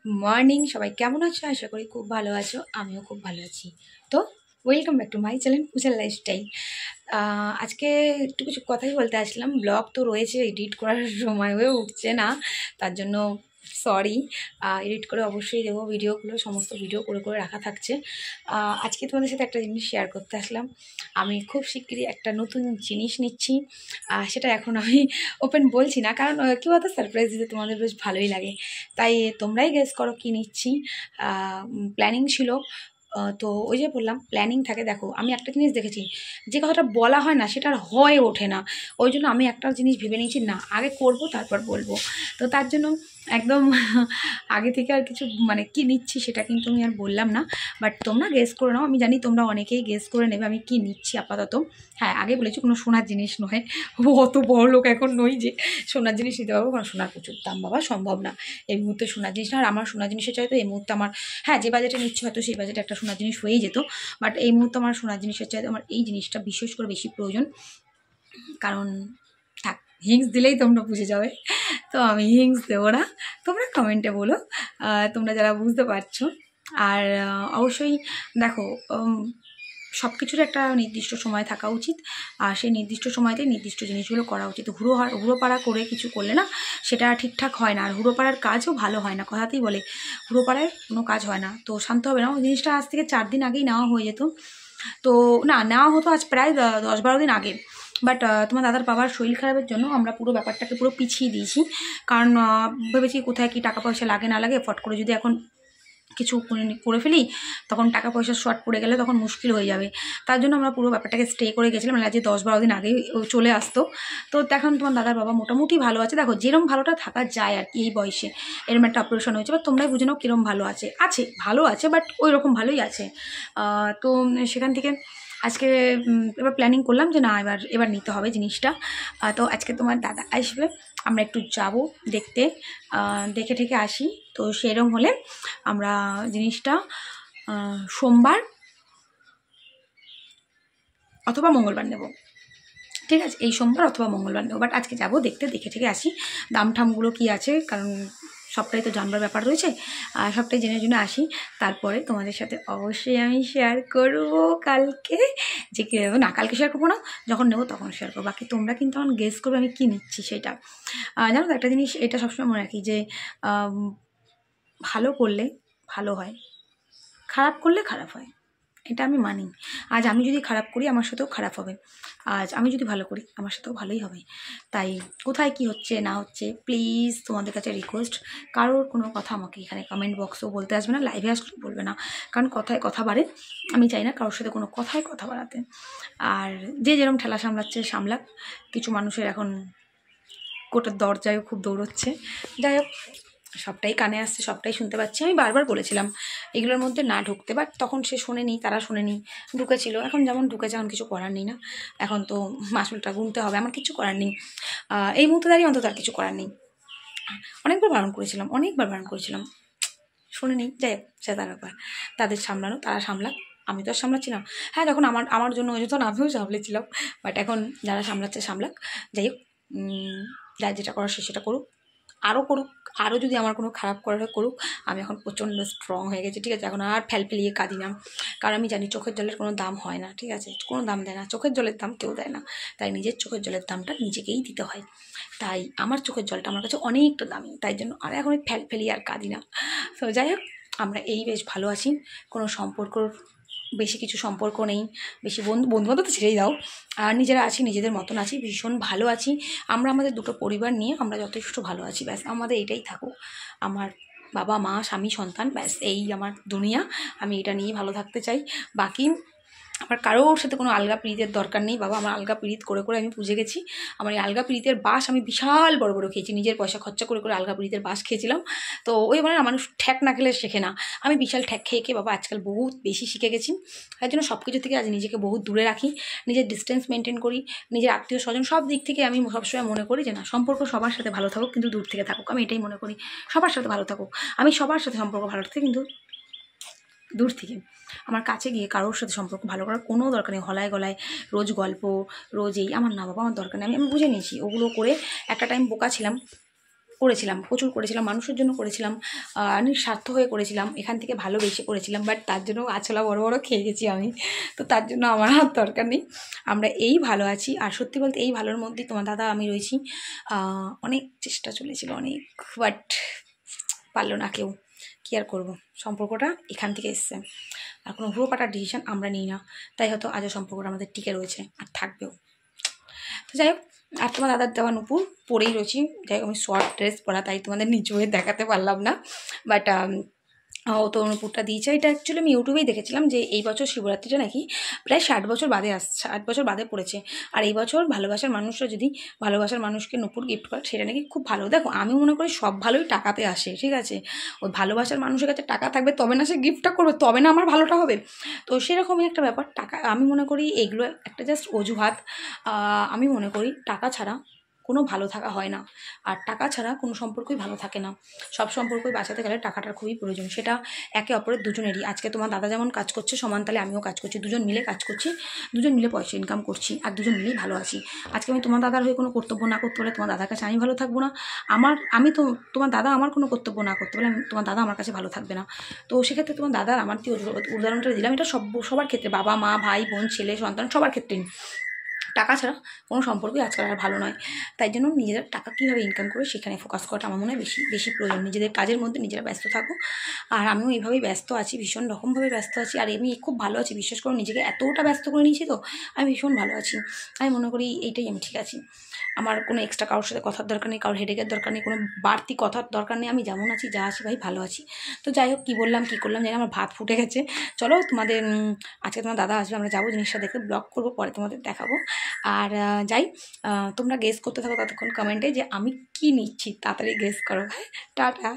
Morning, সবাই কেমন আছো? আশা করি খুব ভালো আছো, আমিও খুব ভালো আছি। তো welcome back to my channel পূজার লাইফস্টাইল। আজকে একটু কিছু কথাই বলতে আসলাম। ব্লগ তো রয়েছে, এডিট করার সময় হয়ে উঠছে না, তার জন্য সরি। এডিট করে অবশ্যই দেবো ভিডিওগুলো, সমস্ত ভিডিও করে করে রাখা থাকছে। আজকে তোমাদের সাথে একটা জিনিস শেয়ার করতে আসলাম। আমি খুব শিগগিরই একটা নতুন জিনিস নিচ্ছি। সেটা এখন আমি ওপেন বলছি না, কারণ কী বলতো, সারপ্রাইজ দিতে তোমাদের বেশ ভালোই লাগে। তাই তোমরাই গেস করো কী নিচ্ছি। প্ল্যানিং ছিল, তো ওই যে বললাম প্ল্যানিং থাকে। দেখো, আমি একটা জিনিস দেখেছি, যে কথাটা বলা হয় না সেটা আর হয়ে ওঠে না। ওই জন্য আমি একটা জিনিস ভেবে নিয়েছি, না আগে করব তারপর বলবো। তো তার জন্য একদম আগে থেকে আর কিছু মানে কি নিচ্ছি সেটা কিন্তু আমি আর বললাম না। বাট তোমরা গেস করে নাও, আমি জানি তোমরা অনেকেই গেস করে নেবে আমি কি নিচ্ছি আপাতত। হ্যাঁ, আগে বলেছি কোনো সোনার জিনিস নয়, অত বড় লোক এখন নই যে সোনার জিনিস নিতে পারবো, কারণ সোনার প্রচুর দাম বাবা, সম্ভব না এই মুহূর্তে সোনার জিনিস না। আর আমার সোনার জিনিসের চাইতে এই মুহূর্তে আমার, হ্যাঁ যে বাজেটে নিচ্ছে হয়তো সেই বাজেটে একটা সোনার জিনিস হয়েই যেত, বাট এই মুহূর্তে আমার সোনার জিনিসের চাইতে আমার এই জিনিসটা বিশেষ করে বেশি প্রয়োজন। কারণ থাক, হিংস দিলেই তোমরা বুঝে যাবে, তো আমি হিংস দেবো না। তোমরা কমেন্টে বলো তোমরা যারা বুঝতে পারছো। আর অবশ্যই দেখো, সব কিছুর একটা নির্দিষ্ট সময় থাকা উচিত, আর সেই নির্দিষ্ট সময়তেই নির্দিষ্ট জিনিসগুলো করা উচিত। হুড়োপাড়া করে কিছু করলে না সেটা ঠিকঠাক হয় না, আর হুড়োপাড়ার কাজও ভালো হয় না। কথাতেই বলে হুড়োপাড়ায় কোনো কাজ হয় না। তো শান্ত হবে না, ওই জিনিসটা আজ থেকে 4 দিন আগেই নেওয়া হয়ে যেত। তো না, নেওয়া হতো আজ প্রায় 10-12 দিন আগে। বাট তোমার দাদার বাবার শরীর খারাপের জন্য আমরা পুরো ব্যাপারটাকে পুরো পিছিয়ে দিয়েছি। কারণ ভেবেছি কোথায় কি টাকা পয়সা লাগে না লাগে, ফট করে যদি এখন কিছু করে ফেলি তখন টাকা পয়সার শর্ট পড়ে গেলে তখন মুশকিল হয়ে যাবে। তার জন্য আমরা পুরো ব্যাপারটাকে স্টে করে গেছিলাম, মানে যে 10-12 দিন আগেই চলে আসতো। তো এখন তোমার দাদার বাবা মোটামুটি ভালো আছে। দেখো যেরম ভালোটা থাকা যায় আর কি এই বয়সে, এরম একটা অপারেশন হয়েছে, বা তোমরাই বুঝে নাও কীরম ভালো আছে, ভালো আছে, বাট ওই রকম ভালোই আছে। তো সেখান থেকে আজকে এবার প্ল্যানিং করলাম যে না, এবার নিতে হবে জিনিসটা। তো আজকে তোমার দাদা আসবে, আমরা একটু যাব দেখতে, দেখে ঠেকে আসি। তো সেরকম হলে আমরা জিনিসটা সোমবার অথবা মঙ্গলবার নেব। ঠিক আছে, এই সোমবার অথবা মঙ্গলবার নেব, বাট আজকে যাব দেখতে, দেখে ঠেকে আসি দাম ঠামগুলো কী আছে, কারণ সবটাই তো জানবার ব্যাপার রয়েছে। সবটাই জেনে জেনে আসি, তারপরে তোমাদের সাথে অবশ্যই আমি শেয়ার করব কালকে। যে কী না, কালকে শেয়ার করবো না, যখন নেবো তখন শেয়ার করবো। বাকি তোমরা কিন্তু এখন গেস করবে আমি কী নিচ্ছি সেটা। জানো তো একটা জিনিস, এটা সবসময় মনে রাখি যে ভালো করলে ভালো হয়, খারাপ করলে খারাপ হয়, এটা আমি মানি। আজ আমি যদি খারাপ করি আমার সাথেও খারাপ হবে, আজ আমি যদি ভালো করি আমার সাথেও ভালোই হবে। তাই কোথায় কি হচ্ছে না হচ্ছে, প্লিজ তোমাদের কাছে রিকোয়েস্ট, কারোর কোনো কথা আমাকে এখানে কমেন্ট বক্সেও বলতে আসবে না, লাইভে আসলেও বলবে না, কারণ কথায় কথা বাড়ে। আমি চাই না কারোর সাথে কোনো কথায় কথা বাড়াতে। আর যে যেরকম ঠেলা সামলাচ্ছে সামলাক, কিছু মানুষের এখন কোটার দরজায়ও খুব দৌড়চ্ছে। যাই হোক, সবটাই কানে আসছে, সবটাই শুনতে পাচ্ছি। আমি বারবার বলেছিলাম এগুলোর মধ্যে না ঢুকতে, বাট তখন সে শোনেনি, তারা শোনেনি, ঢুকেছিল। এখন যেমন ঢুকেছে, এখন কিছু করার নেই না, এখন তো মাসুলটা গুনতে হবে, আমার কিছু করার নেই। এই মুহূর্তে দাঁড়িয়ে অন্তত আর কিছু করার নেই। অনেকবার বারণ করেছিলাম, শোনেনি। যাই হোক, সে তার ব্যাপার, তাদের সামলানো, তারা সামলাক, আমি তো আর সামলাচ্ছিলাম। হ্যাঁ, যখন আমার জন্য হয়েছে তখন আমিও সামলেছিলাম, বাট এখন যারা সামলাচ্ছে সামলাক। যাই হোক, যার যেটা করার সে সেটা করুক, আরও করুক, আরও যদি আমার কোনো খারাপ করার করুক। আমি এখন প্রচণ্ড স্ট্রং হয়ে গেছি, ঠিক আছে, এখন আর ফেলিয়ে কাঁদি না, কারণ আমি জানি চোখের জলের কোনো দাম হয় না, ঠিক আছে, কোনো দাম দেয় না, চোখের জলের দাম কেউ দেয় না। তাই নিজের চোখের জলের দামটা নিজেকেই দিতে হয়। তাই আমার চোখের জলটা আমার কাছে অনেকটা দামি, তাই জন্য আর এখন ফেলিয়ে আর কাঁদি না। তো যাই হোক, আমরা এই বেশ ভালো আছি, কোনো সম্পর্কর বেশি কিছু সম্পর্ক নেই, বেশি বন্ধুবান্ধব তো ছেড়েই দাও, আর নিজেরা আছি, নিজেদের মতন আছি, ভীষণ ভালো আছি। আমরা আমাদের দুটো পরিবার নিয়ে আমরা যথেষ্ট ভালো আছি, ব্যাস আমাদের এটাই থাকুক। আমার বাবা মা স্বামী সন্তান, ব্যাস এই আমার দুনিয়া, আমি এটা নিয়েই ভালো থাকতে চাই। বাকি আমার কারোর সাথে কোনো আলগা পিড়িতের দরকার নেই বাবা, আমার আলগা পিড়িত করে করে আমি বুঝে গেছি। আমার এই আলগা পিড়িতের বাস আমি বিশাল বড় বড় খেয়েছি, নিজের পয়সা খরচা করে করে আলগা পিড়িতের বাস খেয়েছিলাম। তো ওই মানে মানুষ ঠ্যাক না খেলে শেখে না, আমি বিশাল ঠ্যাক খেয়ে খেয়ে বাবা আজকাল বহুত বেশি শিখে গেছি। তাই জন্য সব কিছু থেকে আজ নিজেকে বহুত দূরে রাখি, নিজের ডিস্টেন্স মেনটেন করি, নিজের আত্মীয় স্বজন সব দিক থেকে আমি সবসময় মনে করি যে না, সম্পর্ক সবার সাথে ভালো থাকুক কিন্তু দূর থেকে থাকুক, আমি এটাই মনে করি। সবার সাথে ভালো থাকুক, আমি সবার সাথে সম্পর্ক ভালো রাখতে, কিন্তু দূর থেকে। আমার কাছে গিয়ে কারোর সাথে সম্পর্ক ভালো করার কোনো দরকার নেই, হলায় গলায় রোজ গল্প, রোজ এই, আমার না বাবা, আমার দরকার নেই। আমি বুঝে নিয়েছি, ওগুলো করে একটা টাইম বোকা ছিলাম, করেছিলাম, প্রচুর করেছিলাম, মানুষের জন্য করেছিলাম, নিঃস্বার্থ হয়ে করেছিলাম, এখান থেকে ভালোবেসে করেছিলাম, বাট তার জন্য আছলা বড় বড় খেয়ে গেছি আমি। তো তার জন্য আমার আর দরকার নেই, আমরা এই ভালো আছি। আর সত্যি বলতে এই ভালোর মধ্যেই তোমার দাদা আমি রয়েছি। অনেক চেষ্টা চলেছিল, অনেক, বাট পারলো না কেউ, কী আর করবো, সম্পর্কটা এখান থেকে এসছে। আর কোনো ভুয়ো পাটার ডিসিশন আমরা নিই না, তাই হয়তো আজও সম্পর্কটা আমাদের টিকে রয়েছে আর থাকবেও। তো যাই হোক, আর তোমার দাদার দেওয়া নুপুর পরেই রয়েছি। যাই হোক, আমি শর্ট ড্রেস পরা, তাই তোমাদের নিচু হয়ে দেখাতে পারলাম না, বাট ও তো নুপুরটা দিয়েছে। এটা অ্যাকচুয়ালি আমি ইউটিউবেই দেখেছিলাম যে এই বছর শিবরাত্রিটা নাকি প্রায় 60 বছর বাদে আসছে, 60 বছর বাদে পড়েছে। আর এই বছর ভালোবাসার মানুষরা যদি ভালোবাসার মানুষকে নুপুর গিফট করে, সেটা নাকি খুব ভালো। দেখো, আমি মনে করি সব ভালোই টাকাতে আসে, ঠিক আছে? ওই ভালোবাসার মানুষের কাছে টাকা থাকবে তবে না সে গিফটটা করবে, তবে না আমার ভালোটা হবে। তো সেরকমই একটা ব্যাপার। টাকা, আমি মনে করি এগুলো একটা জাস্ট অজুহাত। আমি মনে করি টাকা ছাড়া কোনো ভালো থাকা হয় না, আর টাকা ছাড়া কোনো সম্পর্কই ভালো থাকে না। সব সম্পর্কই বাঁচাতে গেলে টাকাটার খুবই প্রয়োজন, সেটা একে অপরের দুজনেরই। আজকে তোমার দাদা যেমন কাজ করছে সমান তালে আমিও কাজ করছি, দুজন মিলে কাজ করছি, দুজন মিলে পয়সা ইনকাম করছি, আর দুজন মিলেই ভালো আছি। আজকে আমি তোমার দাদার হয়ে কোনো কর্তব্য না করতে পারলে তোমার দাদার কাছে আমি ভালো থাকবো না, আমি তো তোমার দাদা আমার কোনো কর্তব্য না করতে পারলে তোমার দাদা আমার কাছে ভালো থাকবে না। তো সেক্ষেত্রে তোমার দাদার আমার উদাহরণটা দিলাম, এটা সবার ক্ষেত্রে, বাবা মা ভাই বোন ছেলে সন্তান সবার ক্ষেত্রেই। টাকা ছাড়া কোনো সম্পর্কই আজকাল আর ভালো নয়। তাই জন্য নিজেদের টাকা কীভাবে ইনকাম করে সেখানে ফোকাস করাটা আমার মনে হয় বেশি বেশি প্রয়োজন। নিজেদের কাজের মধ্যে নিজেরা ব্যস্ত থাকো, আর আমিও এইভাবেই ব্যস্ত আছি, ভীষণ রকমভাবে ব্যস্ত আছি। আর আমি খুব ভালো আছি, বিশ্বাস করো, নিজেকে এতটা ব্যস্ত করে নিয়েছি তো আমি ভীষণ ভালো আছি। আমি মনে করি এইটাই আমি ঠিক আছি। আমার কোনো এক্সট্রা কারোর সাথে কথার দরকার নেই, কারোর হেডেকের দরকার নেই, কোনো বাড়তি কথার দরকার নেই। আমি যেমন আছি যা আছি ভাই ভালো আছি। তো যাই হোক, কী বললাম কী করলাম জানি, আমার ভাত ফুটে গেছে। চলো তোমাদের আজকে তোমার দাদা আসবে, আমরা যাবো জিনিসটা দেখে, ব্লগ করবো, পরে তোমাদের দেখাবো। আর যাই, তোমরা গেস করতে থাকো ততক্ষণ কমেন্টে যে আমি কি নিচ্ছি, তাড়াতাড়ি গেস করো ভাই। টাটা।